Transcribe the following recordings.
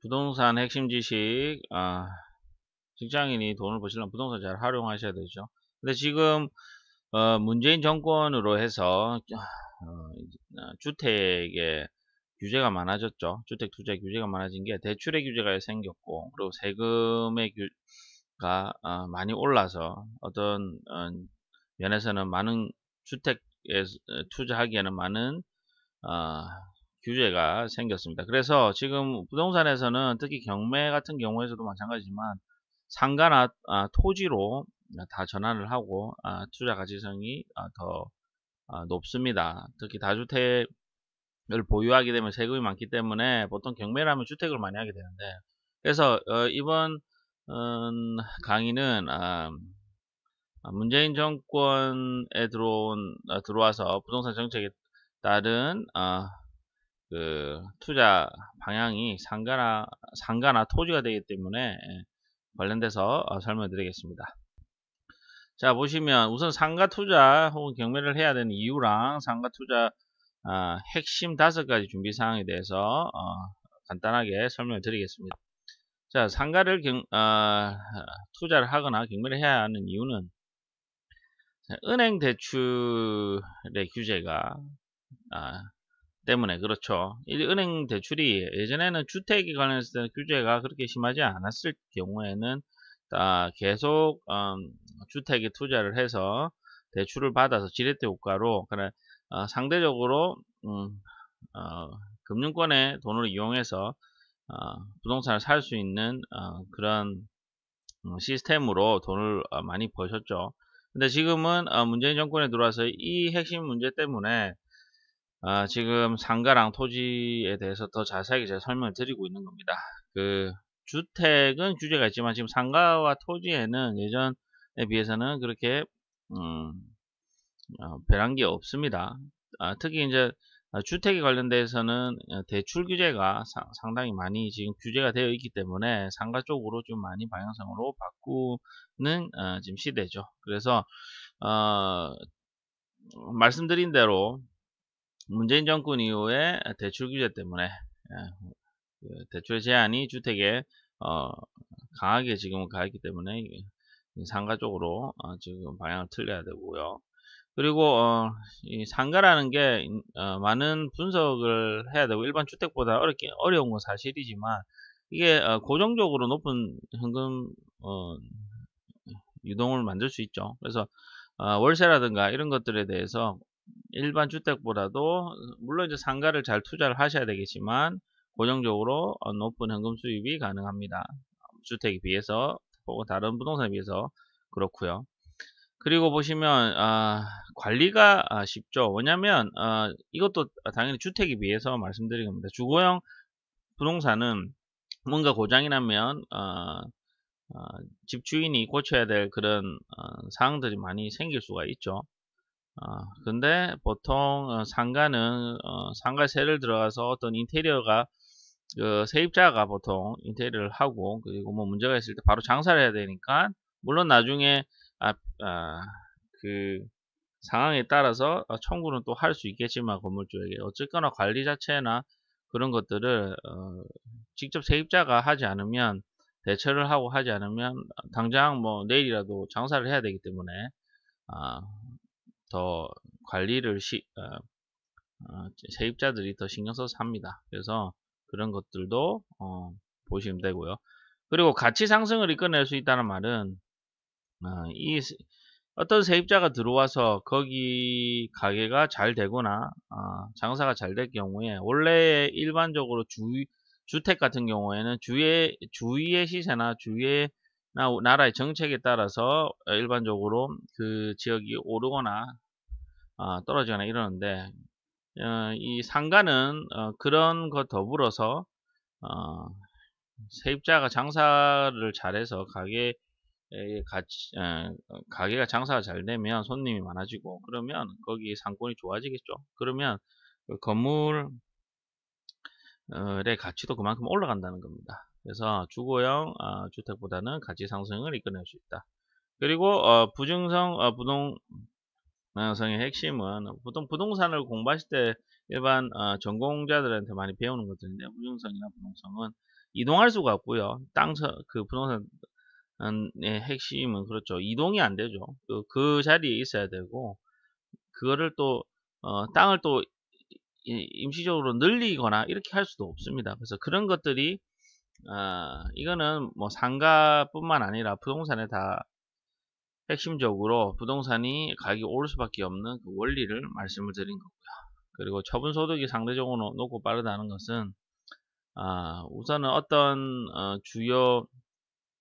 부동산 핵심 지식, 직장인이 돈을 버시려면 부동산 잘 활용하셔야 되죠. 근데 지금, 문재인 정권으로 해서, 주택의 규제가 많아졌죠. 주택 투자 규제가 많아진 게 대출의 규제가 생겼고, 그리고 세금의 규가 많이 올라서 어떤 면에서는 많은 주택에 투자하기에는 많은 규제가 생겼습니다. 그래서 지금 부동산에서는 특히 경매 같은 경우에서도 마찬가지지만 상가나 토지로 다 전환을 하고 투자 가치성이 더 높습니다. 특히 다주택을 보유하게 되면 세금이 많기 때문에 보통 경매를 하면 주택을 많이 하게 되는데, 그래서 이번 강의는 문재인 정권에 들어와서 부동산 정책에 따른 그 투자 방향이 상가나 토지가 되기 때문에 관련돼서 설명을 드리겠습니다. 자, 보시면 우선 상가 투자 혹은 경매를 해야 되는 이유랑 상가 투자 핵심 5가지 준비 사항에 대해서 간단하게 설명을 드리겠습니다. 자, 상가를 투자를 하거나 경매를 해야 하는 이유는 은행 대출의 규제가 때문에 그렇죠. 이 은행 대출이 예전에는 주택에 관련해서 규제가 그렇게 심하지 않았을 경우에는 계속 주택에 투자를 해서 대출을 받아서 지렛대 효과로 상대적으로 금융권의 돈을 이용해서 부동산을 살 수 있는 그런 시스템으로 돈을 많이 버셨죠. 근데 지금은 문재인 정권에 들어와서 이 핵심 문제 때문에 지금 상가랑 토지에 대해서 더 자세하게 제가 설명을 드리고 있는 겁니다. 그 주택은 규제가 있지만 지금 상가와 토지에는 예전에 비해서는 그렇게 변한 게 없습니다. 특히 이제 주택에 관련돼서는 대출 규제가 상당히 많이 지금 규제가 되어 있기 때문에 상가 쪽으로 좀 많이 방향성으로 바꾸는 지금 시대죠. 그래서 말씀드린 대로 문재인 정권 이후에 대출 규제 때문에 대출 제한이 주택에 강하게 지금 가 있기 때문에 상가 쪽으로 지금 방향을 틀려야 되고요. 그리고 이 상가라는 게 많은 분석을 해야 되고 일반 주택보다 어려운 건 사실이지만 이게 고정적으로 높은 현금 유동을 만들 수 있죠. 그래서 월세라든가 이런 것들에 대해서 일반 주택보다도 물론 이제 상가를 잘 투자를 하셔야 되겠지만 고정적으로 높은 현금 수입이 가능합니다. 주택에 비해서 혹은 다른 부동산에 비해서 그렇고요. 그리고 보시면 관리가 쉽죠. 왜냐면 이것도 당연히 주택에 비해서 말씀드린 겁니다. 주거용 부동산은 뭔가 고장이 나면 집주인이 고쳐야 될 그런 사항들이 많이 생길 수가 있죠. 근데 보통 상가는 상가세를 들어가서 어떤 인테리어가 세입자가 보통 인테리어를 하고 그리고 뭐 문제가 있을 때 바로 장사를 해야 되니까 물론 나중에 그 상황에 따라서 청구는 또 할 수 있겠지만 건물주에게 어쨌거나 관리 자체나 그런 것들을 직접 세입자가 하지 않으면 대처를 하고 하지 않으면 당장 뭐 내일이라도 장사를 해야 되기 때문에 더 관리를 세입자들이 더 신경 써서 합니다. 그래서 그런 것들도 보시면 되고요. 그리고 가치 상승을 이끌어낼 수 있다는 말은 어떤 세입자가 들어와서 거기 가게가 잘 되거나 장사가 잘 될 경우에 원래 일반적으로 주택 같은 경우에는 주위의 시세나 주위의 나라의 정책에 따라서 일반적으로 그 지역이 오르거나 떨어지거나 이러는데 이 상가는 그런 것 더불어서 세입자가 장사를 잘해서 가게가 장사가 잘 되면 손님이 많아지고 그러면 거기 상권이 좋아지겠죠. 그러면 그 건물의 가치도 그만큼 올라간다는 겁니다. 그래서 주거용 주택보다는 가치 상승을 이끌어낼 수 있다. 그리고 부증성 부동성의 핵심은 보통 부동산을 공부하실 때 일반 전공자들한테 많이 배우는 것들인데, 무증성이나 부동성은 이동할 수가 없고요. 그 부동산의 핵심은 그렇죠. 이동이 안 되죠. 그 자리에 있어야 되고, 그거를 또 땅을 또 임시적으로 늘리거나 이렇게 할 수도 없습니다. 그래서 그런 것들이 이거는 뭐 상가뿐만 아니라 부동산에 다 핵심적으로 부동산이 가격이 오를 수밖에 없는 그 원리를 말씀을 드린 거고요. 그리고 처분소득이 상대적으로 높고 빠르다는 것은 우선은 어떤 주요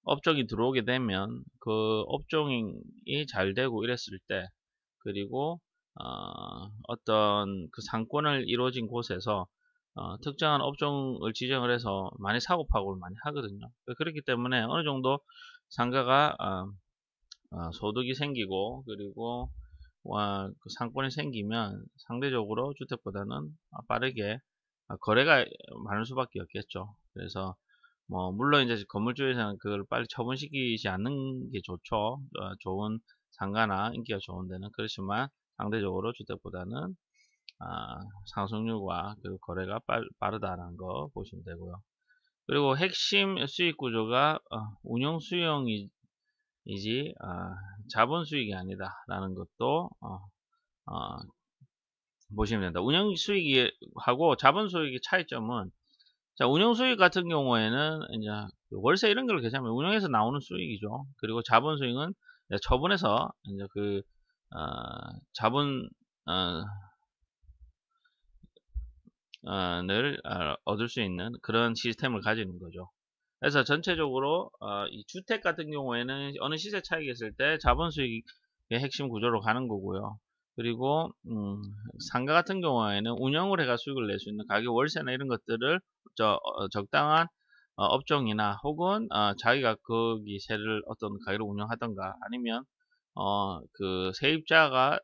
업종이 들어오게 되면 그 업종이 잘 되고 이랬을 때, 그리고 어떤 그 상권을 이루어진 곳에서 특정한 업종을 지정을 해서 많이 사고파고를 많이 하거든요. 그렇기 때문에 어느 정도 상가가 소득이 생기고, 그리고 그 상권이 생기면 상대적으로 주택보다는 빠르게 거래가 많을 수밖에 없겠죠. 그래서 뭐 물론 이제 건물주에서는 그걸 빨리 처분시키지 않는 게 좋죠. 좋은 상가나 인기가 좋은 데는. 그렇지만 상대적으로 주택보다는 상승률과 그 거래가 빠르다는 거 보시면 되고요. 그리고 핵심 수익 구조가 운용 수용이지 자본 수익이 아니다라는 것도 보시면 된다. 운영 수익하고 자본 수익의 차이점은, 자, 운영 수익 같은 경우에는 이제 월세 이런 걸 계산하면 운영에서 나오는 수익이죠. 그리고 자본 수익은 처분해서 이제 그 자본 을 얻을 수 있는 그런 시스템을 가지는 거죠. 그래서 전체적으로 이 주택 같은 경우에는 어느 시세 차익이 있을 때 자본 수익의 핵심 구조로 가는 거고요. 그리고 상가 같은 경우에는 운영을 해가 수익을 낼 수 있는 가격, 월세나 이런 것들을 적당한 업종이나 혹은 자기가 거기 세를 어떤 가격으로 운영하던가, 아니면 그 세입자가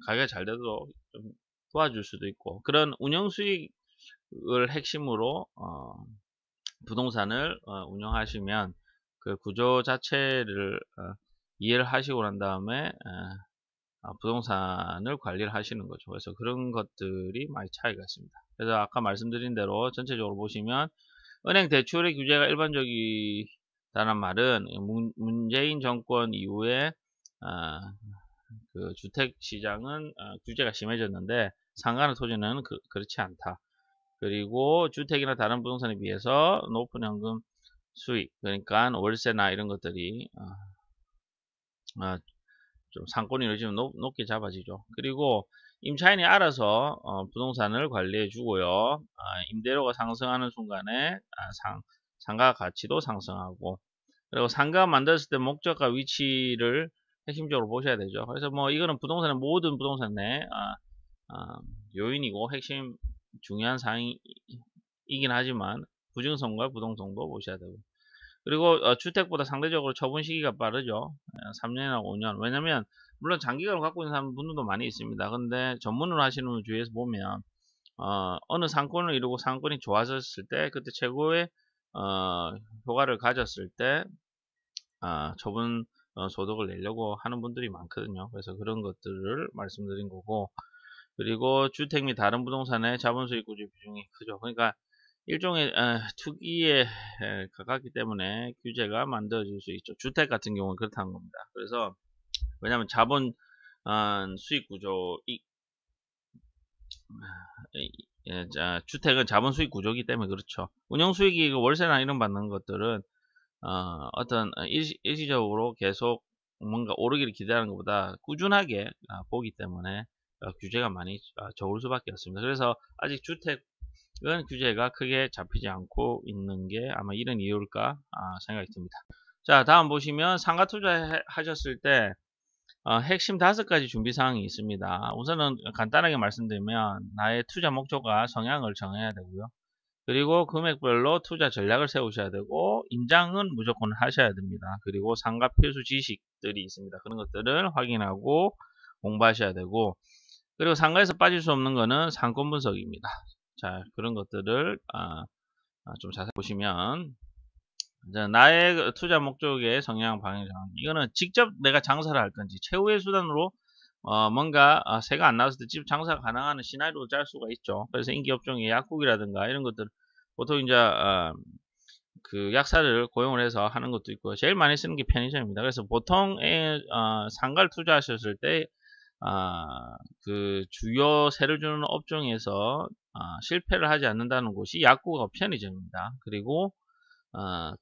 가격이 잘 되도록 좀 도와줄 수도 있고, 그런 운영 수익을 핵심으로 부동산을 운영하시면 그 구조 자체를 이해를 하시고 난 다음에 부동산을 관리를 하시는 거죠. 그래서 그런 것들이 많이 차이가 있습니다. 그래서 아까 말씀드린 대로 전체적으로 보시면 은행 대출의 규제가 일반적이다는 말은 문재인 정권 이후에 그 주택 시장은 규제가 심해졌는데 상가나 토지는 그렇지 않다. 그리고 주택이나 다른 부동산에 비해서 높은 현금 수익, 그러니까 월세나 이런 것들이 좀 상권이 요즘 높게 잡아지죠. 그리고 임차인이 알아서 부동산을 관리해 주고요. 임대료가 상승하는 순간에 상가 가치도 상승하고, 그리고 상가 만들었을 때 목적과 위치를 핵심적으로 보셔야 되죠. 그래서 뭐 이거는 부동산의 모든 부동산의 요인이고 핵심 중요한 사항이긴 하지만 부증성과 부동성도 보셔야 되고, 그리고 주택보다 상대적으로 처분 시기가 빠르죠. 3년이나 5년. 왜냐면 물론 장기간을 갖고 있는 분들도 많이 있습니다. 근데 전문으로 하시는 분 주위에서 보면 어느 상권을 이루고 상권이 좋아졌을 때, 그때 최고의 효과를 가졌을 때 처분 소득을 내려고 하는 분들이 많거든요. 그래서 그런 것들을 말씀드린 거고, 그리고 주택 및 다른 부동산의 자본수익 구조 비중이 크죠. 그러니까 일종의 투기에 가깝기 때문에 규제가 만들어질 수 있죠. 주택 같은 경우는 그렇다는 겁니다. 그래서 왜냐하면 자본 수익 구조, 주택은 자본 수익 구조이기 때문에 그렇죠. 운영 수익이 월세나 이런 받는 것들은 어떤 일시적으로 계속 뭔가 오르기를 기대하는 것보다 꾸준하게 보기 때문에 규제가 많이 적을 수밖에 없습니다. 그래서 아직 주택은 규제가 크게 잡히지 않고 있는 게 아마 이런 이유일까 생각이 듭니다. 자, 다음 보시면 상가 투자 하셨을 때 핵심 5가지 준비사항이 있습니다. 우선은 간단하게 말씀드리면 나의 투자 목적과 성향을 정해야 되고요. 그리고 금액별로 투자 전략을 세우셔야 되고, 임장은 무조건 하셔야 됩니다. 그리고 상가 필수 지식들이 있습니다. 그런 것들을 확인하고 공부하셔야 되고, 그리고 상가에서 빠질 수 없는 거는 상권 분석입니다. 자, 그런 것들을 좀 자세히 보시면, 나의 투자 목적의 성향 방향, 이거는 직접 내가 장사를 할 건지 최후의 수단으로 뭔가 새가 안 나왔을 때 집 장사가 가능한 시나리오를 짤 수가 있죠. 그래서 인기업종의 약국이라든가 이런 것들 보통 이제 그 약사를 고용을 해서 하는 것도 있고 제일 많이 쓰는 게 편의점입니다. 그래서 보통의 상가를 투자하셨을 때 그 주요 세를 주는 업종에서 실패를 하지 않는다는 곳이 약국과 편의점입니다. 그리고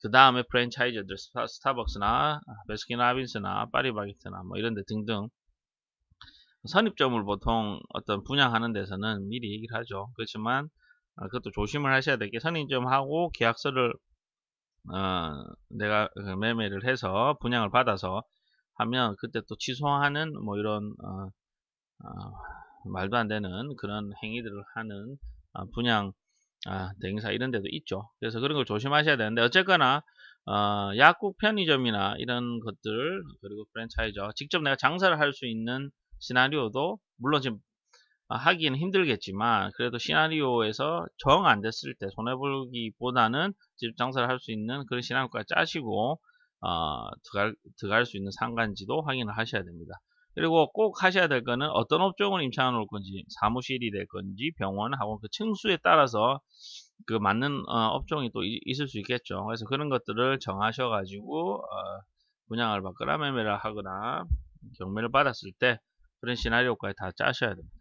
그 다음에 프랜차이즈들 스타벅스나 베스킨라빈스나 파리바게트나 뭐 이런 데 등등 선입점을 보통 어떤 분양하는 데서는 미리 얘기를 하죠. 그렇지만 그것도 조심을 하셔야 될 게 선입점하고 계약서를 내가 매매를 해서 분양을 받아서 하면 그때 또 취소하는 뭐 이런 말도 안 되는 그런 행위들을 하는 분양 대행사 이런 데도 있죠. 그래서 그런 걸 조심하셔야 되는데 어쨌거나 약국 편의점이나 이런 것들 그리고 프랜차이저 직접 내가 장사를 할 수 있는 시나리오도 물론 지금 하기는 힘들겠지만 그래도 시나리오에서 정 안 됐을 때 손해보기보다는 집 장사를 할 수 있는 그런 시나리오까지 짜시고 들어갈 수 있는 상가인지도 확인을 하셔야 됩니다. 그리고 꼭 하셔야 될 거는 어떤 업종을 임차해 놓을 건지 사무실이 될 건지 병원 하고 그 층수에 따라서 그 맞는 업종이 또 있을 수 있겠죠. 그래서 그런 것들을 정하셔 가지고 분양을 받거나 매매를 하거나 경매를 받았을 때 그런 시나리오까지 다 짜셔야 됩니다.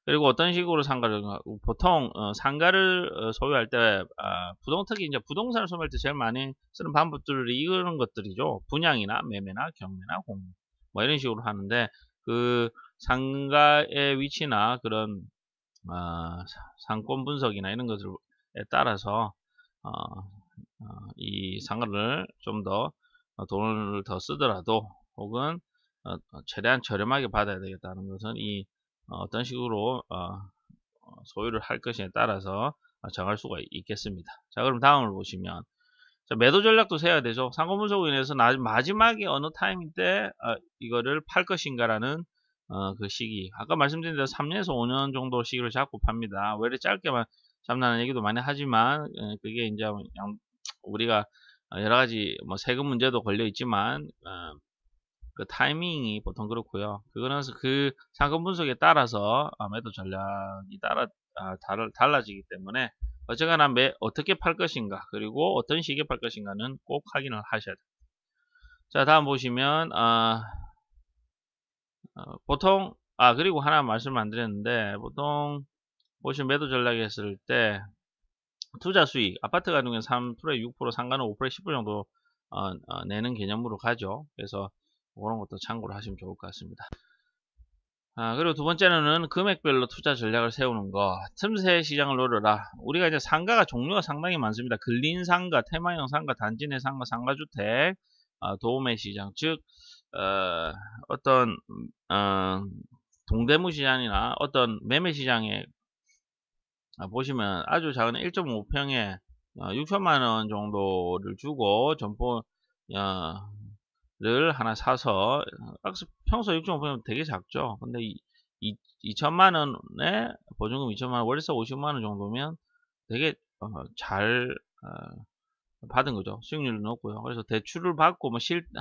그리고 어떤 식으로 상가를 보통 상가를 소유할 때 특히 이제 부동산을 소유할 때 제일 많이 쓰는 방법들이 이런 것들이죠. 분양이나 매매나 경매나 공매 뭐 이런 식으로 하는데 그 상가의 위치나 그런 상권 분석이나 이런 것들에 따라서 이 상가를 좀 더 돈을 더 쓰더라도 혹은 최대한 저렴하게 받아야 되겠다는 것은 이 어떤 식으로 소유를 할 것에 따라서 정할 수가 있겠습니다. 자, 그럼 다음을 보시면 자, 매도 전략도 세워야 되죠. 상권 분석으로 인해서 마지막에 어느 타이밍 때 이거를 팔 것인가라는 그 시기. 아까 말씀드린 대로 3년에서 5년 정도 시기를 잡고 팝니다. 왜 이렇게 짧게만 잡나는 얘기도 많이 하지만 그게 이제 우리가 여러 가지 뭐 세금 문제도 걸려 있지만 그 타이밍이 보통 그렇고요. 그거는 그 상권 분석에 따라서 매도 전략이 달라지기 때문에 어쨌거나 어떻게 팔 것인가 그리고 어떤 시기에 팔 것인가는 꼭 확인을 하셔야 돼요. 자, 다음 보시면 보통 그리고 하나 말씀을 안 드렸는데 보통 보시면 매도 전략 했을 때 투자 수익 아파트 같은 경우는 3%에 6% 상가는 5%에 10% 정도 내는 개념으로 가죠. 그래서 그런 것도 참고를 하시면 좋을 것 같습니다. 그리고 두 번째는 금액별로 투자 전략을 세우는 거. 틈새 시장을 노려라. 우리가 이제 상가가 종류가 상당히 많습니다. 근린 상가, 테마형 상가, 단지 내 상가, 상가주택, 도매 시장. 즉, 어떤, 동대문 시장이나 어떤 매매 시장에 보시면 아주 작은 1.5평에 6천만원 정도를 주고 점포, 를 하나 사서 평소 6.5%면 되게 작죠. 근데 2천만원에 보증금 2천만원 월세 50만원 정도면 되게 잘 받은 거죠. 수익률도 높고요. 그래서 대출을 받고 뭐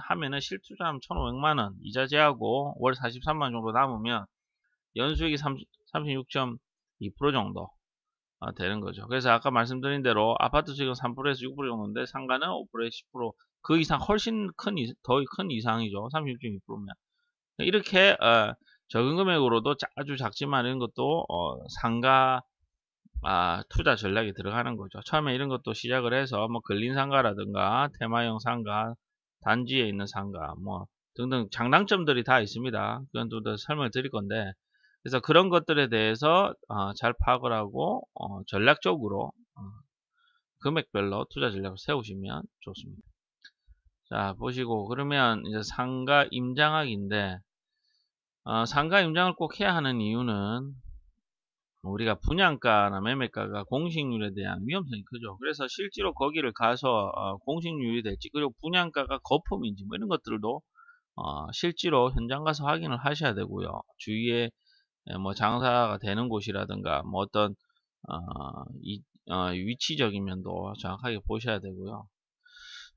하면은 실투자하면 1,500만원 이자 제하고 월 43만원 정도 남으면 연수익이 36.2% 정도 되는 거죠. 그래서 아까 말씀드린 대로 아파트 수익은 3%에서 6% 정도인데 상가는 5%에서 10%, 그 이상 훨씬 더 큰 이상이죠. 36.2%면. 이렇게 적은 금액으로도 아주 작지만 이런 것도 상가 투자 전략이 들어가는 거죠. 처음에 이런 것도 시작을 해서 뭐 근린 상가라든가 테마형 상가, 단지에 있는 상가 뭐 등등 장단점들이 다 있습니다. 그건 또 더 설명을 드릴 건데 그래서 그런 것들에 대해서 잘 파악을 하고 전략적으로 금액별로 투자 전략을 세우시면 좋습니다. 자, 보시고 그러면 이제 상가 임장하기인데 상가 임장을 꼭 해야 하는 이유는 우리가 분양가나 매매가가 공식률에 대한 위험성이 크죠. 그래서 실제로 거기를 가서 공식률이 될지 그리고 분양가가 거품인지 뭐 이런 것들도 실제로 현장 가서 확인을 하셔야 되고요. 주위에 뭐 장사가 되는 곳이라든가 뭐 어떤 위치적인 면도 정확하게 보셔야 되고요.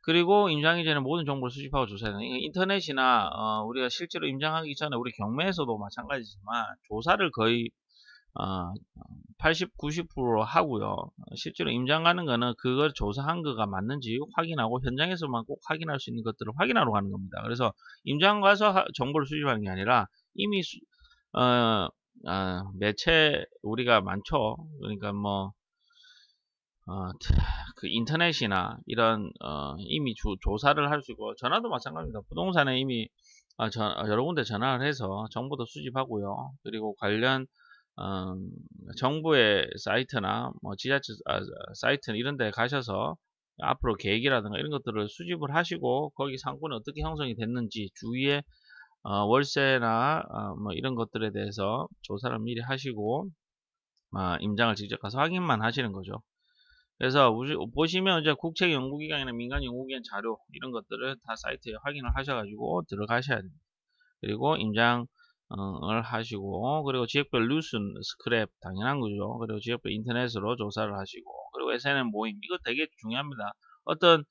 그리고 임장하기 전에 모든 정보를 수집하고 조사해야 되는, 인터넷이나 우리가 실제로 임장하기 전에 우리 경매에서도 마찬가지지만 조사를 거의 80, 90% 하고요. 실제로 임장 가는 거는 그걸 조사한 거가 맞는지 확인하고 현장에서만 꼭 확인할 수 있는 것들을 확인하러 가는 겁니다. 그래서 임장 가서 정보를 수집하는 게 아니라 이미 매체 우리가 많죠. 그러니까 뭐 그 인터넷이나 이런 이미 조사를 할 수 있고, 전화도 마찬가지입니다. 부동산에 이미 여러 군데 전화를 해서 정보도 수집하고요. 그리고 관련 정부의 사이트나 뭐 지자체 사이트 이런 데 가셔서 앞으로 계획이라든가 이런 것들을 수집을 하시고, 거기 상권이 어떻게 형성이 됐는지 주위에 월세나 뭐 이런 것들에 대해서 조사를 미리 하시고 임장을 직접 가서 확인만 하시는 거죠. 그래서 보시면 이제 국책연구기관이나 민간연구기관 자료 이런 것들을 다 사이트에 확인을 하셔가지고 들어가셔야 됩니다. 그리고 임장을 하시고, 그리고 지역별 뉴스 스크랩 당연한 거죠. 그리고 지역별 인터넷으로 조사를 하시고, 그리고 SNL 모임 이거 되게 중요합니다. 어떤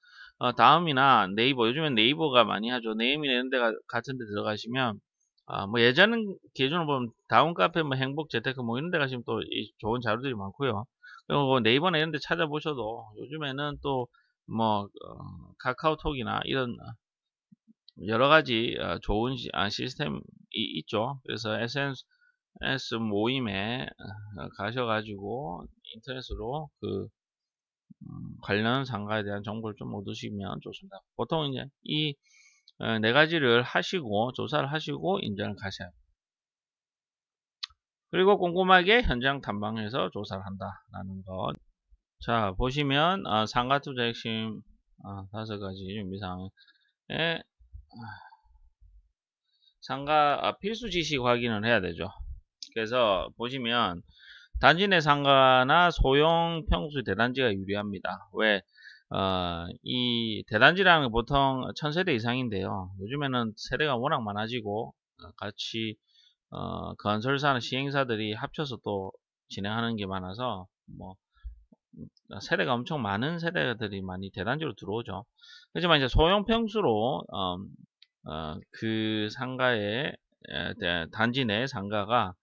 다음이나 네이버, 요즘엔 네이버가 많이 하죠. 네임이나 이런 데 같은 데 들어가시면 뭐 예전 기준으로 보면 다운 카페, 뭐 행복 재테크 뭐 이런 데 가시면 또 좋은 자료들이 많고요. 그리고 네이버나 이런 데 찾아보셔도 요즘에는 또 뭐 카카오톡이나 이런 여러 가지 좋은 시스템이 있죠. 그래서 SNS 모임에 가셔가지고 인터넷으로 그 관련 상가에 대한 정보를 좀 얻으시면 좋습니다. 보통 이제 이 네 가지를 하시고 조사를 하시고 임장을 가셔야 합니다. 그리고 꼼꼼하게 현장 탐방해서 조사를 한다라는 것. 자, 보시면 상가 투자 핵심 5가지 준비사항에 상가 필수 지식 확인을 해야 되죠. 그래서 보시면 단지 내 상가나 소형 평수 대단지가 유리합니다. 왜? 이 대단지라는 게 보통 1000세대 이상인데요. 요즘에는 세대가 워낙 많아지고 같이 건설사나 시행사들이 합쳐서 또 진행하는 게 많아서 뭐 세대가 엄청 많은 세대들이 많이 대단지로 들어오죠. 하지만 이제 소형 평수로 그 상가의 단지 내 상가가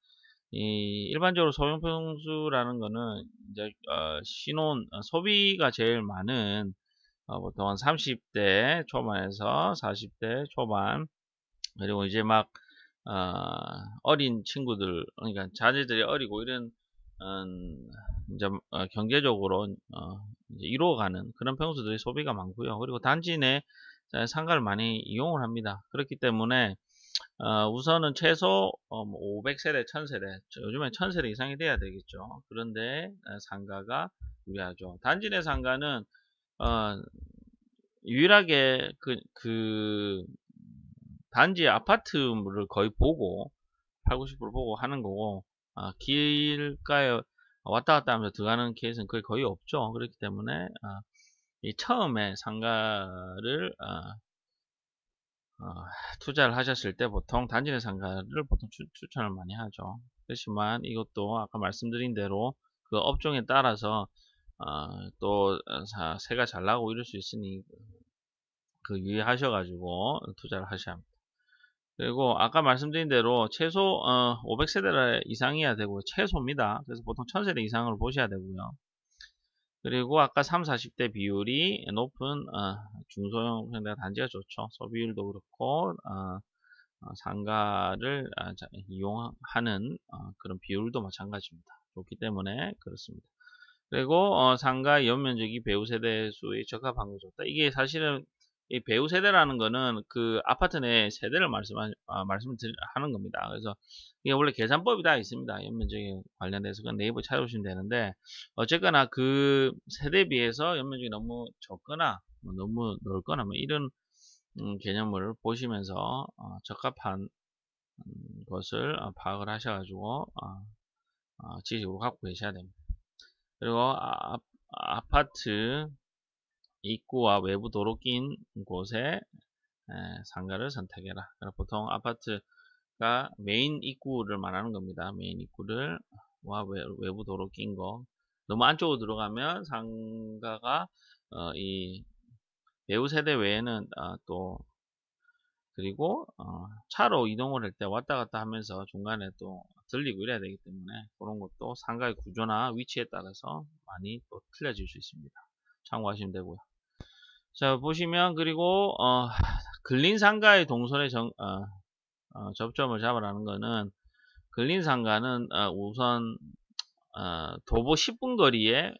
일반적으로 소형 평수라는 거는 이제 신혼 소비가 제일 많은 보통 한 30대 초반에서 40대 초반, 그리고 이제 막 어린 친구들, 그러니까 자녀들이 어리고 이런 이제 경제적으로 이제 이루어가는 그런 평수들이 소비가 많고요. 그리고 단지 내 상가를 많이 이용을 합니다. 그렇기 때문에 우선은 최소 500세대, 1000세대, 요즘엔 1000세대 이상이 돼야 되겠죠. 그런데 상가가 유리하죠. 단지 내 상가는 유일하게 그 단지 아파트를 거의 보고 8, 90% 보고 하는 거고, 길가에 왔다 갔다 하면서 들어가는 케이스는 거의 없죠. 그렇기 때문에 이 처음에 상가를 투자를 하셨을 때 보통 단지 내 상가를 보통 추천을 많이 하죠. 그렇지만 이것도 아까 말씀드린 대로 그 업종에 따라서 또 새가 잘 나고 이럴 수 있으니 그 유의하셔가지고 투자를 하셔야 합니다. 그리고 아까 말씀드린 대로 최소 500세대 이상이어야 되고, 최소입니다. 그래서 보통 1000세대 이상을 보셔야 되고요. 그리고 아까 3, 40대 비율이 높은 중소형 평대 단지가 좋죠. 소비율도 그렇고 상가를 이용하는 그런 비율도 마찬가지입니다. 좋기 때문에 그렇습니다. 그리고 상가 연면적이 배우 세대 수에 적합한 거 좋다. 이게 사실은 이 배우 세대라는 거는 그 아파트 내 세대를 말씀을 하는 겁니다. 그래서 이게 원래 계산법이 다 있습니다. 연면적에 관련돼서 그 네이버 찾아보시면 되는데, 어쨌거나 그 세대에 비해서 연면적이 너무 적거나 뭐 너무 넓거나 뭐 이런 개념을 보시면서 적합한 것을 파악을 하셔가지고 지식으로 갖고 계셔야 됩니다. 그리고 아파트 입구와 외부 도로 낀 곳에 상가를 선택해라. 보통 아파트가 메인 입구를 말하는 겁니다. 메인 입구를 와 외부 도로 낀 거. 너무 안쪽으로 들어가면 상가가 이 배우 세대 외에는 또 그리고 차로 이동을 할 때 왔다 갔다 하면서 중간에 또 들리고 이래야 되기 때문에 그런 것도 상가의 구조나 위치에 따라서 많이 또 틀려질 수 있습니다. 참고하시면 되고요. 자, 보시면 그리고 근린 상가의 동선의 접점을 잡으라는 거는, 근린 상가는 우선 도보 10분 거리에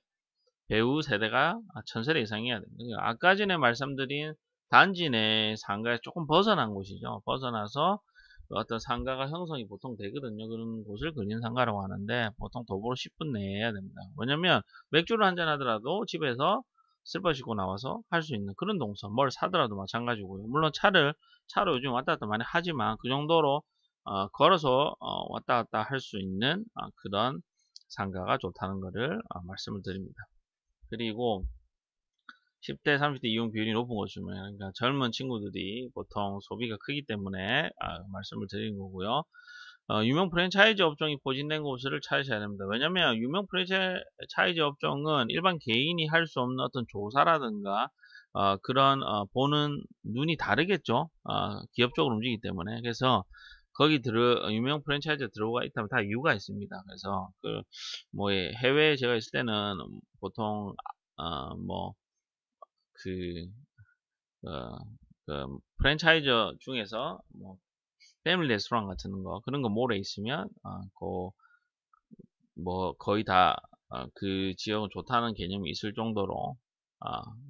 배우 세대가 1000세대 이상이어야 됩니다. 그러니까 아까 전에 말씀드린 단지 내 상가에 조금 벗어난 곳이죠. 벗어나서 어떤 상가가 형성이 보통 되거든요. 그런 곳을 근린 상가라고 하는데, 보통 도보로 10분 내에 해야 됩니다. 왜냐면 맥주를 한잔 하더라도 집에서 슬퍼 싣고 나와서 할 수 있는 그런 동선, 뭘 사더라도 마찬가지고요. 물론 차로 요즘 왔다 갔다 많이 하지만 그 정도로 걸어서 왔다 갔다 할 수 있는 그런 상가가 좋다는 것을 말씀을 드립니다. 그리고 10대, 30대 이용 비율이 높은 곳이면, 그러니까 젊은 친구들이 보통 소비가 크기 때문에 말씀을 드리는 거고요. 유명 프랜차이즈 업종이 포진된 곳을 찾으셔야 됩니다. 왜냐면 유명 프랜차이즈 업종은 일반 개인이 할 수 없는 어떤 조사라든가 그런 보는 눈이 다르겠죠. 기업적으로 움직이기 때문에. 그래서 거기 유명 프랜차이즈 들어가 있다면 다 이유가 있습니다. 그래서 뭐 해외에 제가 있을 때는 보통 뭐 프랜차이즈 중에서 뭐 패밀리 레스토랑 같은 거, 그런 거 몰에 있으면 뭐 거의 다 그 지역은 좋다는 개념이 있을 정도로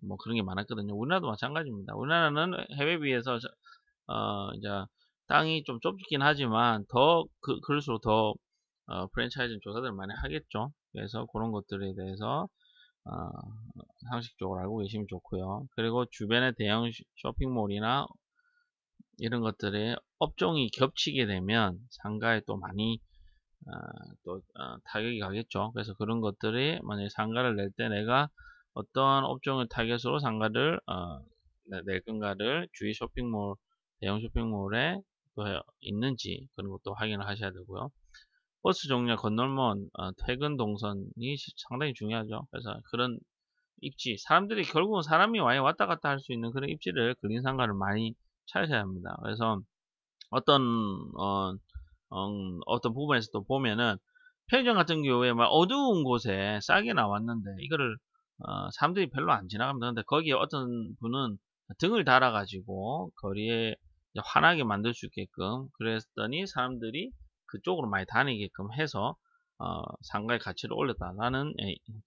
뭐 그런 게 많았거든요. 우리나라도 마찬가지입니다. 우리나라는 해외에 비해서 이제 땅이 좀 좁긴 하지만 그럴수록 더 프랜차이즈 조사들을 많이 하겠죠. 그래서 그런 것들에 대해서 상식적으로 알고 계시면 좋고요. 그리고 주변의 대형 쇼핑몰이나 이런 것들의 업종이 겹치게 되면 상가에 또 많이 타격이 가겠죠. 그래서 그런 것들이 만약에 상가를 낼 때 내가 어떤 업종을 타겟으로 상가를 낼 건가를 주위 쇼핑몰, 대형 쇼핑몰에 또 있는지 그런 것도 확인을 하셔야 되고요. 버스 종류와 건널문, 퇴근 동선이 상당히 중요하죠. 그래서 그런 입지, 사람들이 결국은 사람이 왔다 갔다 할 수 있는 그런 입지를 근린 상가를 많이 찾으셔야 합니다. 그래서 어떤 부분에서 또 보면은 편의점 같은 경우에 막 어두운 곳에 싸게 나왔는데 이거를 사람들이 별로 안 지나갑니다. 근데 거기에 어떤 분은 등을 달아가지고 거리에 환하게 만들 수 있게끔 그랬더니 사람들이 그쪽으로 많이 다니게끔 해서 상가의 가치를 올렸다라는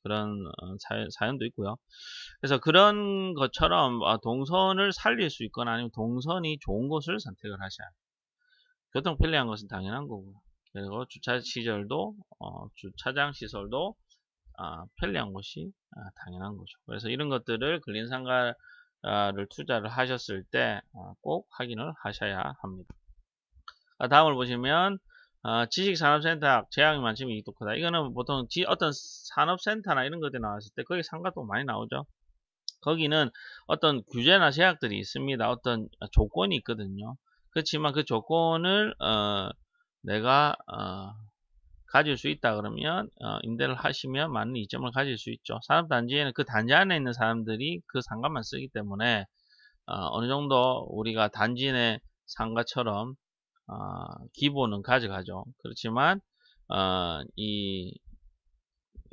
그런 사연도 있고요. 그래서 그런 것처럼 동선을 살릴 수 있거나 아니면 동선이 좋은 곳을 선택을 하셔야 합니다. 교통 편리한 것은 당연한 거고요. 그리고 주차 시설도 주차장 시설도 편리한 곳이 당연한 거죠. 그래서 이런 것들을 근린 상가를 투자를 하셨을 때 꼭 확인을 하셔야 합니다. 다음을 보시면 지식산업센터 제약이 많지만 이익도 크다. 이거는 보통 어떤 산업센터나 이런 것들이 나왔을 때 거기 상가도 많이 나오죠. 거기는 어떤 규제나 제약들이 있습니다. 어떤 조건이 있거든요. 그렇지만 그 조건을 내가 가질 수 있다 그러면 임대를 하시면 많은 이점을 가질 수 있죠. 산업단지에는 그 단지 안에 있는 사람들이 그 상가만 쓰기 때문에 어느 정도 우리가 단지 내 상가처럼 기본은 가져가죠. 그렇지만 이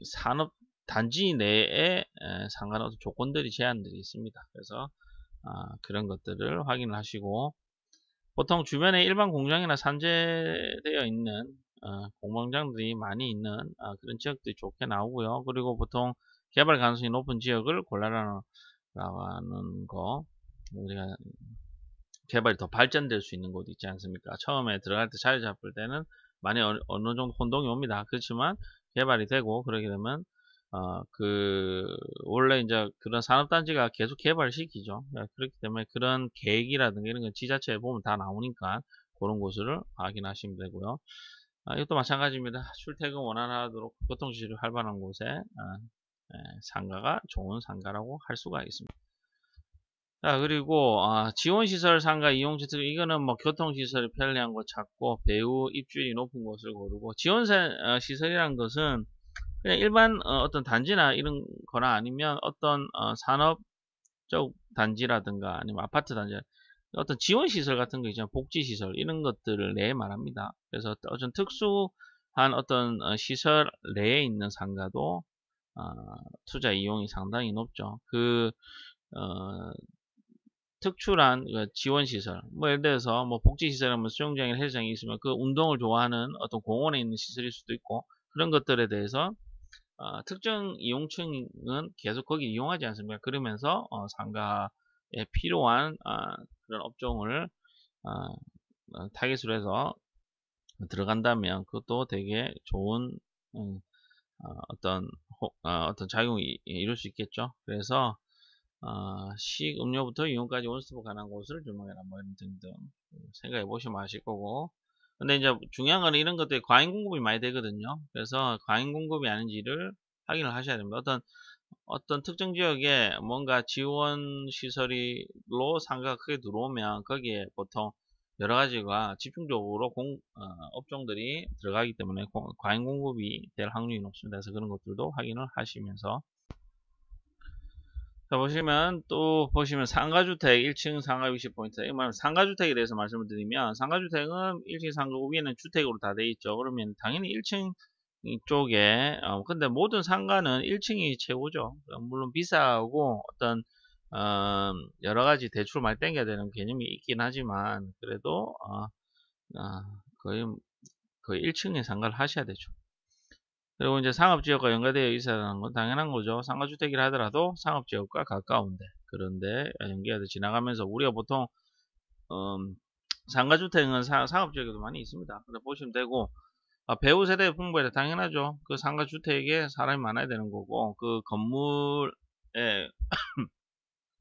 산업 단지 내에 상관없는 조건들이 제한들이 있습니다. 그래서 그런 것들을 확인을 하시고, 보통 주변에 일반 공장이나 산재되어 있는 공방장들이 많이 있는 그런 지역들이 좋게 나오고요. 그리고 보통 개발 가능성이 높은 지역을 골라라는 거, 우리가 개발이 더 발전될 수 있는 곳 있지 않습니까? 처음에 들어갈 때 자리 잡을 때는 많이 어느 정도 혼동이 옵니다. 그렇지만 개발이 되고 그러게 되면 원래 이제 그런 산업단지가 계속 개발시키죠. 그렇기 때문에 그런 계획이라든가 이런 건 지자체에 보면 다 나오니까 그런 곳을 확인하시면 되고요. 이것도 마찬가지입니다. 출퇴근 원활하도록 교통시설이 활발한 곳에 상가가 좋은 상가라고 할 수가 있습니다. 자, 그리고 지원시설 상가 이용주택, 이거는 뭐 교통시설이 편리한 곳 찾고 배우 입주율이 높은 곳을 고르고, 지원시설이란 것은 그냥 일반 어떤 단지나 이런 거나 아니면 어떤 산업 사업적 단지라든가 아니면 아파트 단지, 어떤 지원시설 같은 거 있잖아요. 복지시설, 이런 것들을 내에 말합니다. 그래서 어떤 특수한 어떤 시설 내에 있는 상가도 투자 이용이 상당히 높죠. 어, 특출한 지원시설, 뭐 예를 들어서 뭐 복지시설이면 수영장이나 헬스장이 있으면 그 운동을 좋아하는 어떤 공원에 있는 시설일 수도 있고, 그런 것들에 대해서 특정 이용층은 계속 거기 이용하지 않습니까? 그러면서 상가에 필요한 그런 업종을 타깃으로 해서 들어간다면 그것도 되게 좋은 어떤 작용이 이룰 수 있겠죠. 그래서 식음료부터 이용까지 원스톱 가능한 곳을 조명해라, 뭐 이런 등등 생각해 보시면 아실 거고. 근데 이제 중요한 건 이런 것들이 과잉 공급이 많이 되거든요. 그래서 과잉 공급이 아닌지를 확인을 하셔야 됩니다. 어떤 특정 지역에 뭔가 지원 시설로 상가가 크게 들어오면 거기에 보통 여러 가지가 집중적으로 업종들이 들어가기 때문에 과잉 공급이 될 확률이 높습니다. 그래서 그런 것들도 확인을 하시면서, 자, 보시면 상가주택 1층 상가 위치 포인트. 상가주택에 대해서 말씀을 드리면, 상가주택은 1층 상가 위에는 주택으로 다 돼 있죠. 그러면 당연히 1층 쪽에 근데 모든 상가는 1층이 최고죠. 물론 비싸고 어떤 여러 가지 대출 많이 땡겨야 되는 개념이 있긴 하지만, 그래도 거의 1층에 상가를 하셔야 되죠. 그리고 이제 상업지역과 연계되어 있어야 하는 건 당연한 거죠. 상가주택이라 하더라도 상업지역과 가까운데, 그런데 연계가 지나가면서, 우리가 보통 상가주택은 상업지역에도 많이 있습니다. 그래 보시면 되고, 배우 세대 풍부해야 당연하죠. 그 상가주택에 사람이 많아야 되는 거고, 그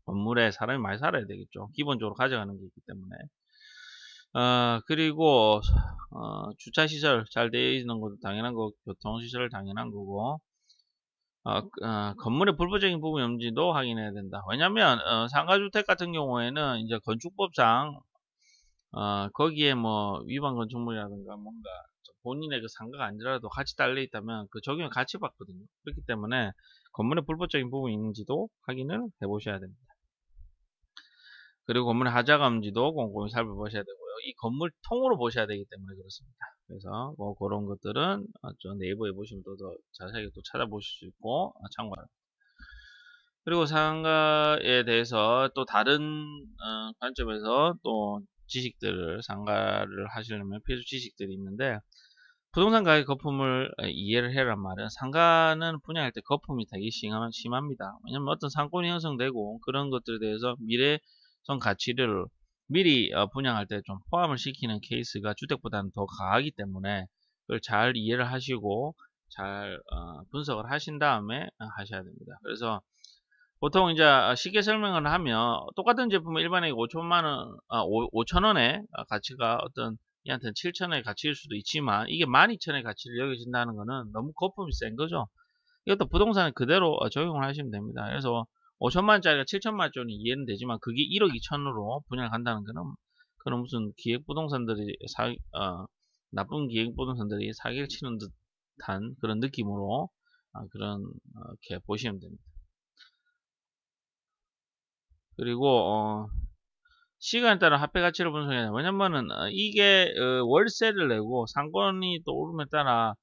건물에 사람이 많이 살아야 되겠죠. 기본적으로 가져가는 게 있기 때문에. 그리고 주차시설 잘 되어 있는 것도 당연한 거고, 교통시설 당연한 거고, 건물의 불법적인 부분이 없는지도 확인해야 된다. 왜냐면 상가주택 같은 경우에는 이제 건축법상 거기에 뭐 위반 건축물이라든가 뭔가 본인의 그 상가가 아니더라도 같이 달려 있다면 그 적용을 같이 받거든요. 그렇기 때문에 건물의 불법적인 부분이 있는지도 확인을 해 보셔야 됩니다. 그리고 건물의 하자가 없는지도 꼼꼼히 살펴보셔야 되고요. 이 건물 통으로 보셔야 되기 때문에 그렇습니다. 그래서 뭐 그런 것들은 좀 네이버에 보시면 더 자세하게 또 찾아보실 수 있고 참고합니다. 그리고 상가에 대해서 또 다른 관점에서 또 지식들을, 상가를 하시려면 필수 지식들이 있는데, 부동산 가격 거품을 이해를 해란 말은, 상가는 분양할 때 거품이 되게 심합니다. 왜냐면 어떤 상권이 형성되고 그런 것들에 대해서 미래성 가치를 미리 분양할 때 좀 포함을 시키는 케이스가 주택보다는 더 강하기 때문에 그걸 잘 이해를 하시고 잘 분석을 하신 다음에 하셔야 됩니다. 그래서 보통 이제 쉽게 설명을 하면, 똑같은 제품을 일반에 5천원의 가치가 어떤 얘한테는 7천원의 가치일 수도 있지만, 이게 12,000원의 가치를 여겨진다는 거는 너무 거품이 센 거죠. 이것도 부동산에 그대로 적용을 하시면 됩니다. 그래서 5천만원짜리가 7천만원짜리 이해는 되지만, 그게 1억 2천으로 분양을 간다는 거는, 그런 무슨 기획부동산들이 나쁜 기획부동산들이 사기를 치는 듯한 그런 느낌으로 이렇게 보시면 됩니다. 그리고 시간에 따라 화폐 가치를 분석해야 돼요. 왜냐면은 이게 월세를 내고 상권이 또 오름에 따라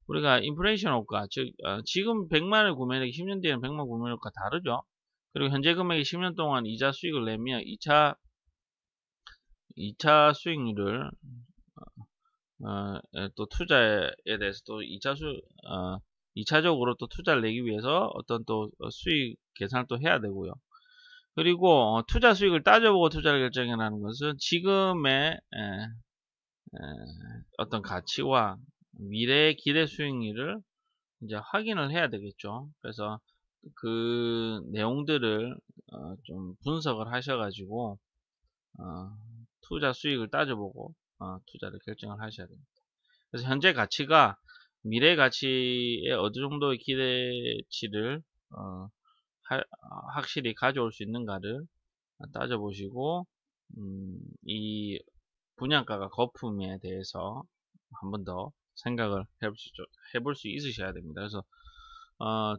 우리가 인플레이션 효과, 즉 지금 100만을 구매하기 10년 뒤에는 100만 구매 효과 다르죠. 그리고 현재 금액이 10년 동안 이자 수익을 내면 2차 수익률을 또 투자에 대해서 또 2차적으로 또 투자를 내기 위해서 어떤 또 수익 계산을 또 해야 되고요. 그리고 투자 수익을 따져보고 투자를 결정하는 것은 지금의 어떤 가치와 미래의 기대 수익률을 이제 확인을 해야 되겠죠. 그래서 그 내용들을 좀 분석을 하셔가지고 투자 수익을 따져보고 투자를 결정을 하셔야 됩니다. 그래서 현재 가치가 미래 가치의 어느 정도의 기대치를 확실히 가져올 수 있는가를 따져보시고, 이 분양가가 거품에 대해서 한 번 더 생각을 해볼 수 있으셔야 됩니다. 그래서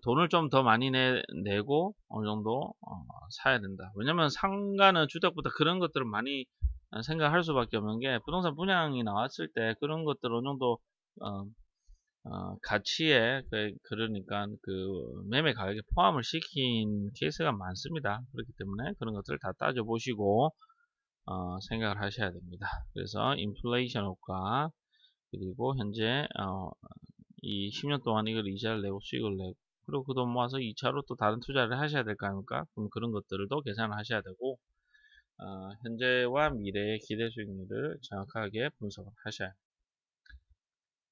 돈을 좀 더 많이 내고 어느 정도 사야 된다. 왜냐면 상가는 주택보다 그런 것들을 많이 생각할 수밖에 없는 게 부동산 분양이 나왔을 때 그런 것들 어느 정도 어, 가치에 그러니까 그 매매 가격에 포함을 시킨 케이스가 많습니다. 그렇기 때문에 그런 것들을 다 따져보시고 생각을 하셔야 됩니다. 그래서 인플레이션 효과 그리고 현재 이 10년 동안 이걸 이자를 내고 수익을 내고 그리고 그 돈 모아서 2차로 또 다른 투자를 하셔야 될 거 아닙니까? 그럼 그런 것들도 계산을 하셔야 되고 현재와 미래의 기대 수익률을 정확하게 분석을 하셔야 합니다.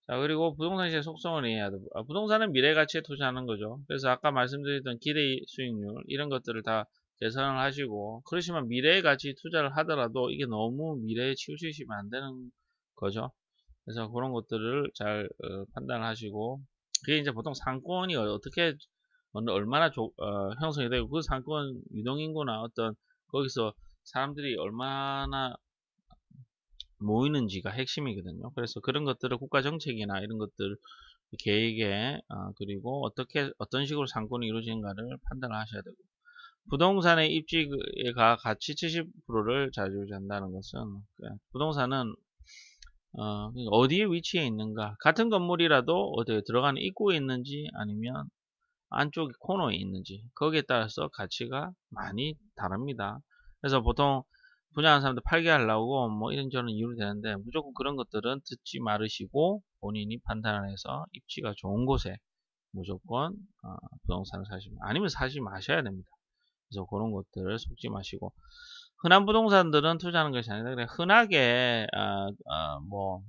자, 그리고 부동산 시의 속성을 이해해야 돼요. 부동산은 미래 가치에 투자하는 거죠. 그래서 아까 말씀드렸던 기대 수익률 이런 것들을 다 계산을 하시고 그러시면 미래의 가치 투자를 하더라도 이게 너무 미래에 치우치시면 안 되는 거죠. 그래서 그런 것들을 잘 판단하시고 그게 이제 보통 상권이 어떻게 얼마나 형성이 되고 그 상권 유동인구나 어떤 거기서 사람들이 얼마나 모이는지가 핵심이거든요. 그래서 그런 것들을 국가 정책이나 이런 것들 계획에 그리고 어떤 식으로 상권이 이루어지는가를 판단을 하셔야 되고 부동산의 입지가 가치 70%를 좌지우지한다는 것은 부동산은 어디에 위치해 있는가 같은 건물이라도 어디에 들어가는 입구에 있는지 아니면 안쪽 코너에 있는지 거기에 따라서 가치가 많이 다릅니다. 그래서 보통 분양하는 사람들 팔게 하려고 뭐 이런저런 이유로 되는데 무조건 그런 것들은 듣지 말으시고 본인이 판단을 해서 입지가 좋은 곳에 무조건 부동산을 사시면 아니면 사지 마셔야 됩니다. 그래서 그런 것들을 속지 마시고 흔한 부동산들은 투자하는 것이 아니라 그냥 흔하게 뭐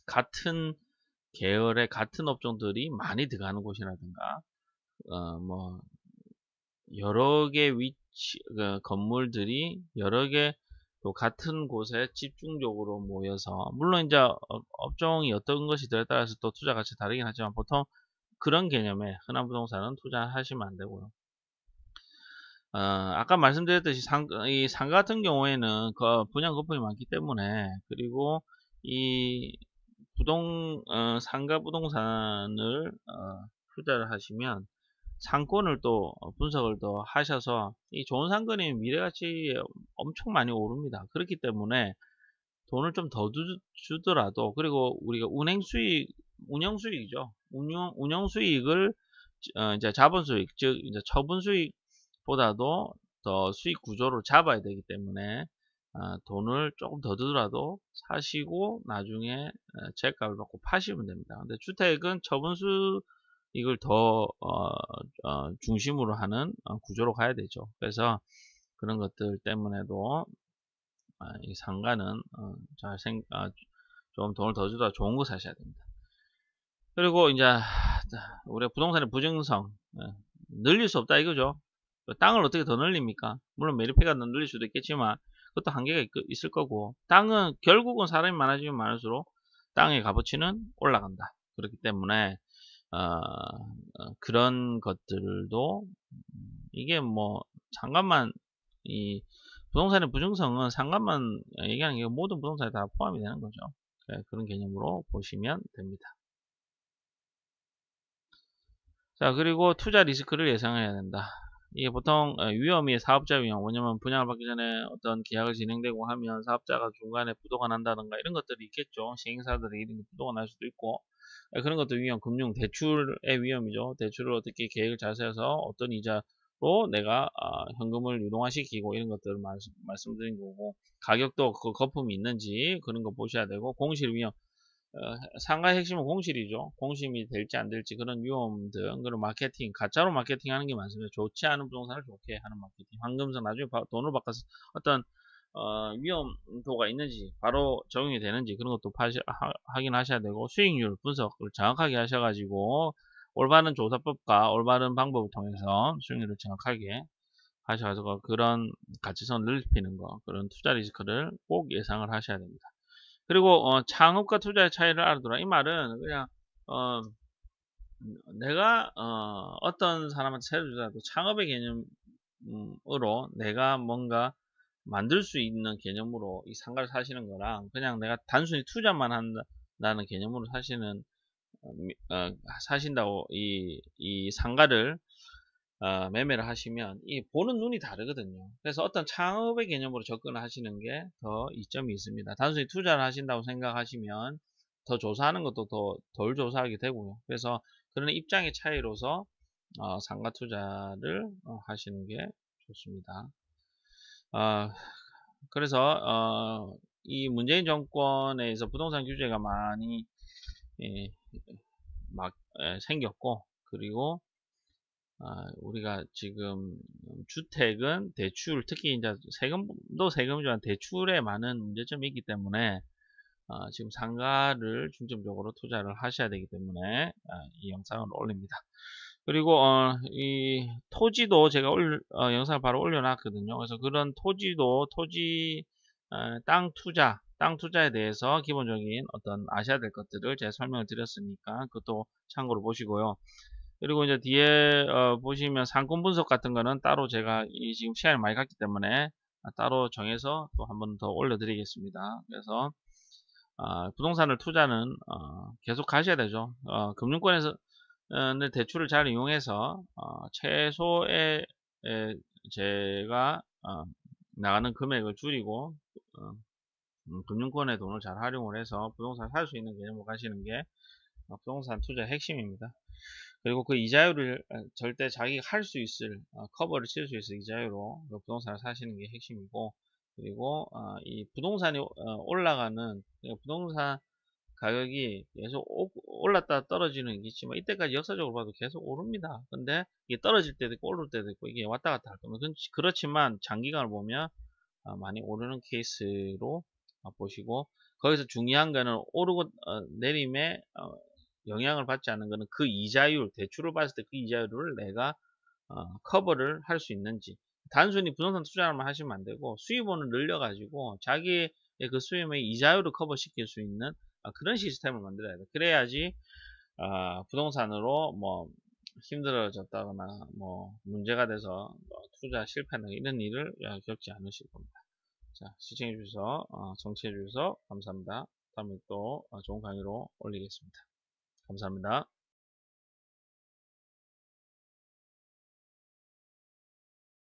같은 계열의 같은 업종들이 많이 들어가는 곳이라든가 뭐 여러 개 위치 건물들이 여러 개 또 같은 곳에 집중적으로 모여서 물론 이제 업종이 어떤 것이들에 따라서 또 투자 가치 다르긴 하지만 보통 그런 개념의 흔한 부동산은 투자하시면 안 되고요. 아까 말씀드렸듯이 이 상가 같은 경우에는 그 분양 거품이 많기 때문에 그리고 이 상가 부동산을 투자를 하시면 상권을 또 분석을 더 하셔서 이 좋은 상권이 미래가치 엄청 많이 오릅니다. 그렇기 때문에 돈을 좀 더 주더라도 그리고 우리가 운영 수익이죠. 운영 수익을 이제 자본 수익 즉 이제 처분 수익보다도 더 수익 구조를 잡아야 되기 때문에 돈을 조금 더 들더라도 사시고 나중에 재값을 받고 파시면 됩니다. 근데 주택은 처분 수익을 더 중심으로 하는 구조로 가야 되죠. 그래서 그런 것들 때문에도 이 상가는 좀 돈을 더 주다 좋은 거 사셔야 됩니다. 그리고 이제 우리가 부동산의 부증성 늘릴 수 없다 이거죠. 땅을 어떻게 더 늘립니까? 물론 매립해가 늘릴 수도 있겠지만 그것도 한계가 있을 거고 땅은 결국은 사람이 많아지면 많을수록 땅의 값어치는 올라간다. 그렇기 때문에 그런 것들도 이게 뭐 상가만 이 부동산의 부증성은 상가만 얘기하는 게 모든 부동산에 다 포함이 되는 거죠. 그런 개념으로 보시면 됩니다. 자, 그리고 투자 리스크를 예상해야 된다. 이게 보통 위험이 사업자 위험, 왜냐면 분양을 받기 전에 어떤 계약을 진행되고 하면 사업자가 중간에 부도가 난다든가 이런 것들이 있겠죠. 시행사들이 이런 부도가 날 수도 있고 그런 것도 위험, 금융, 대출의 위험이죠. 대출을 어떻게 계획을 잘 세워서 어떤 이자로 내가 현금을 유동화시키고 이런 것들을 말씀드린 거고 가격도 그 거품이 있는지 그런 거 보셔야 되고 공실 위험 상가의 핵심은 공실이죠. 공실이 될지 안 될지 그런 위험 등 그런 마케팅, 가짜로 마케팅하는 게 많습니다. 좋지 않은 부동산을 좋게 하는 마케팅, 황금성 나중에 돈을 바꿔서 어떤 위험도가 있는지 바로 적용이 되는지 그런 것도 확인하셔야 되고 수익률 분석을 정확하게 하셔가지고 올바른 조사법과 올바른 방법을 통해서 수익률을 정확하게 하셔가지고 그런 가치성을 넓히는 거 그런 투자 리스크를 꼭 예상을 하셔야 됩니다. 그리고 창업과 투자의 차이를 알아두라. 이 말은 그냥 내가 어떤 사람한테 세를 주더라도 창업의 개념으로 내가 뭔가 만들 수 있는 개념으로 이 상가를 사시는 거랑 그냥 내가 단순히 투자만 한다는 개념으로 사시는 사신다고 이 상가를 매매를 하시면 이 보는 눈이 다르거든요. 그래서 어떤 창업의 개념으로 접근을 하시는 게 더 이점이 있습니다. 단순히 투자를 하신다고 생각하시면 더 조사하는 것도 더 덜 조사하게 되고요. 그래서 그런 입장의 차이로서 상가 투자를 하시는 게 좋습니다. 그래서 이 문재인 정권에서 부동산 규제가 많이 예, 생겼고, 그리고 우리가 지금 주택은 대출, 특히 이제 세금도 세금이지만 대출에 많은 문제점이 있기 때문에 지금 상가를 중점적으로 투자를 하셔야 되기 때문에 이 영상을 올립니다. 그리고 이 토지도 제가 영상을 바로 올려놨거든요. 그래서 그런 토지도 땅 투자에 대해서 기본적인 어떤 아셔야 될 것들을 제가 설명을 드렸으니까 그것도 참고로 보시고요. 그리고 이제 뒤에 보시면 상권 분석 같은 거는 따로 제가 지금 시간이 많이 갔기 때문에 따로 정해서 또 한 번 더 올려드리겠습니다. 그래서 부동산을 투자는 계속 가셔야 되죠. 금융권에서 대출을 잘 이용해서 최소의 제가 나가는 금액을 줄이고 금융권의 돈을 잘 활용을 해서 부동산을 살 수 있는 개념으로 가시는 게 부동산 투자의 핵심입니다. 그리고 그 이자율을 절대 자기가 할 수 있을 커버를 칠 수 있을 이자율로 그 부동산을 사시는 게 핵심이고, 그리고 이 부동산이 올라가는 부동산 가격이 계속 올랐다 떨어지는 게 있지만 이때까지 역사적으로 봐도 계속 오릅니다. 근데 이게 떨어질 때도 있고 오를 때도 있고 이게 왔다 갔다 할 겁니다. 그렇지만 장기간을 보면 많이 오르는 케이스로 보시고, 거기서 중요한 거는 오르고 내림에 영향을 받지 않는 거는 그 이자율, 대출을 받을 때 그 이자율을 내가 커버를 할 수 있는지. 단순히 부동산 투자만 하시면 안 되고 수입원을 늘려가지고 자기의 그 수입의 이자율을 커버시킬 수 있는 그런 시스템을 만들어야 돼. 그래야지 부동산으로 뭐 힘들어졌다거나 뭐 문제가 돼서 투자 실패나 이런 일을 겪지 않으실 겁니다. 자, 시청해 주셔서 청취해 주셔서 감사합니다. 다음에 또 좋은 강의로 올리겠습니다. 감사합니다.